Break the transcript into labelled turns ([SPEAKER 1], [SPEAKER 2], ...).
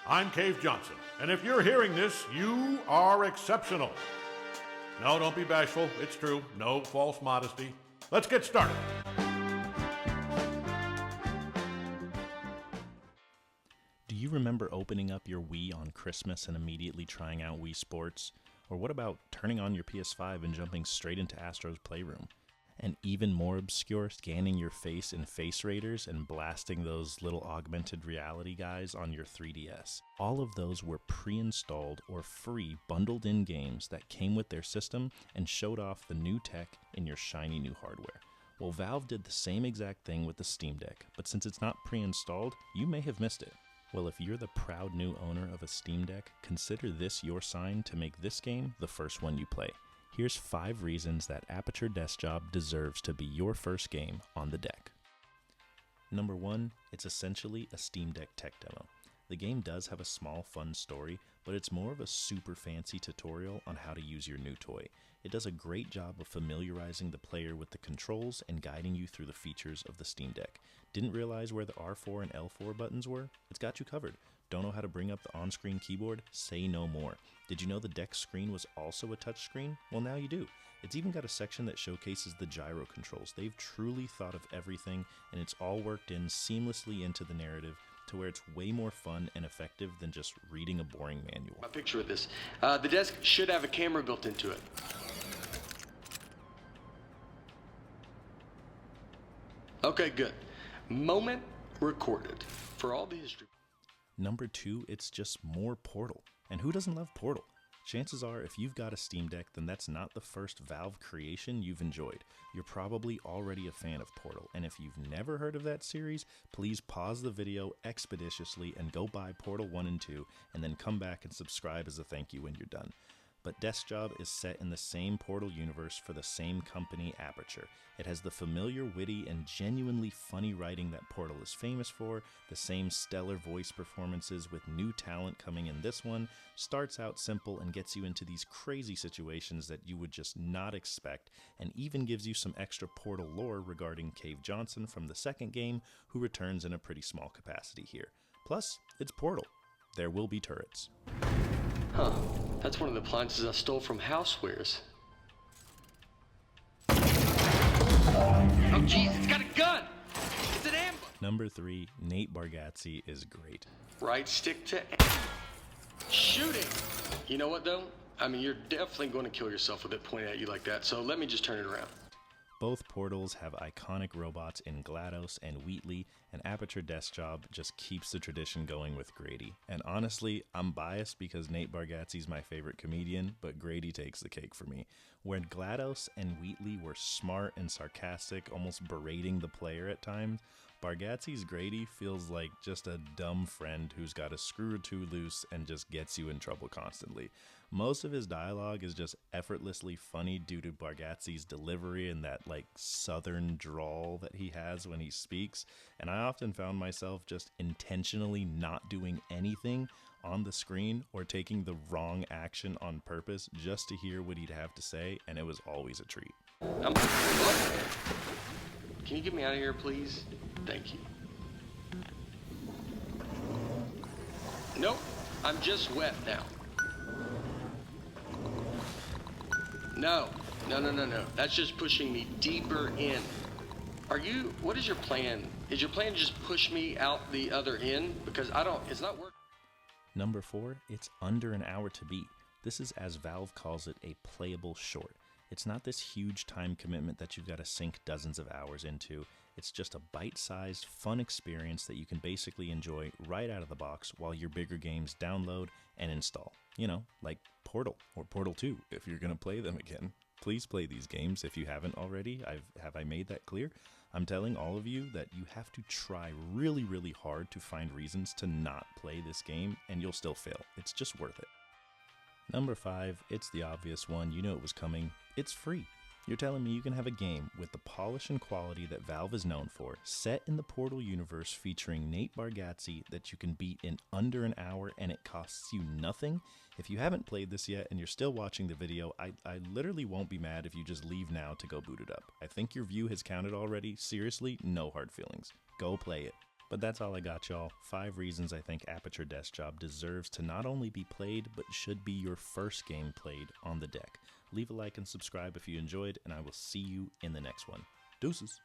[SPEAKER 1] I'm Cave Johnson, and if you're hearing this, you are exceptional. No, don't be bashful. It's true. No false modesty. Let's get started.
[SPEAKER 2] Do you remember opening up your Wii on Christmas and immediately trying out Wii Sports? Or what about turning on your PS5 and jumping straight into Astro's Playroom? And even more obscure, scanning your face in Face Raiders and blasting those little augmented reality guys on your 3DS. All of those were pre-installed or free bundled in games that came with their system and showed off the new tech in your shiny new hardware. Well, Valve did the same exact thing with the Steam Deck, but since it's not pre-installed, you may have missed it. Well, if you're the proud new owner of a Steam Deck, consider this your sign to make this game the first one you play. Here's 5 reasons that Aperture Desk Job deserves to be your first game on the deck. Number 1, it's essentially a Steam Deck tech demo. The game does have a small, fun story, but it's more of a super fancy tutorial on how to use your new toy. It does a great job of familiarizing the player with the controls and guiding you through the features of the Steam Deck. Didn't realize where the R4 and L4 buttons were? It's got you covered. Don't know how to bring up the on-screen keyboard? Say no more. Did you know the deck screen was also a touchscreen? Well, now you do. It's even got a section that showcases the gyro controls. They've truly thought of everything, and it's all worked in seamlessly into the narrative to where it's way more fun and effective than just reading a boring manual.
[SPEAKER 3] A picture of this. The desk should have a camera built into it. Okay, good. Moment recorded. For all the history.
[SPEAKER 2] Number 2, it's just more Portal. And who doesn't love Portal? Chances are, if you've got a Steam Deck, then that's not the first Valve creation you've enjoyed. You're probably already a fan of Portal, and if you've never heard of that series, please pause the video expeditiously and go buy Portal 1 and 2, and then come back and subscribe as a thank you when you're done. But Desk Job is set in the same Portal universe for the same company, Aperture. It has the familiar, witty, and genuinely funny writing that Portal is famous for, the same stellar voice performances with new talent coming in this one, starts out simple and gets you into these crazy situations that you would just not expect, and even gives you some extra Portal lore regarding Cave Johnson from the second game, who returns in a pretty small capacity here. Plus, it's Portal. There will be turrets.
[SPEAKER 3] Huh. That's one of the appliances I stole from Housewares. Oh, jeez, it's got a gun! It's an ambush!
[SPEAKER 2] Number 3, Nate Bargatze is great.
[SPEAKER 3] Right stick to shooting! You know what, though? I mean, you're definitely going to kill yourself with it pointed at you like that, so let me just turn it around.
[SPEAKER 2] Both Portals have iconic robots in GLaDOS and Wheatley, and Aperture Desk Job just keeps the tradition going with Grady. And honestly, I'm biased because Nate Bargatze's my favorite comedian, but Grady takes the cake for me. Where GLaDOS and Wheatley were smart and sarcastic, almost berating the player at times, Bargatze's Grady feels like just a dumb friend who's got a screw or two loose and just gets you in trouble constantly. Most of his dialogue is just effortlessly funny due to Bargatze's delivery and that southern drawl that he has when he speaks, and I often found myself just intentionally not doing anything on the screen or taking the wrong action on purpose just to hear what he'd have to say, and it was always a treat.
[SPEAKER 3] Can you get me out of here, please? Thank you. Nope, I'm just wet now. No. That's just pushing me deeper in. What is your plan? Is your plan to just push me out the other end? Because it's not working.
[SPEAKER 2] Number 4, it's under an hour to beat. This is, as Valve calls it, a playable short. It's not this huge time commitment that you've got to sink dozens of hours into. It's just a bite-sized, fun experience that you can basically enjoy right out of the box while your bigger games download and install. You know, like Portal or Portal 2, if you're going to play them again. Please play these games if you haven't already. Have I made that clear? I'm telling all of you that you have to try really, really hard to find reasons to not play this game, and you'll still fail. It's just worth it. Number 5, it's the obvious one. You know it was coming. It's free. You're telling me you can have a game with the polish and quality that Valve is known for, set in the Portal universe featuring Nate Bargatze that you can beat in under an hour and it costs you nothing? If you haven't played this yet and you're still watching the video, I literally won't be mad if you just leave now to go boot it up. I think your view has counted already. Seriously, no hard feelings. Go play it. But that's all I got, y'all. 5 reasons I think Aperture Desk Job deserves to not only be played, but should be your first game played on the deck. Leave a like and subscribe if you enjoyed, and I will see you in the next one. Deuces.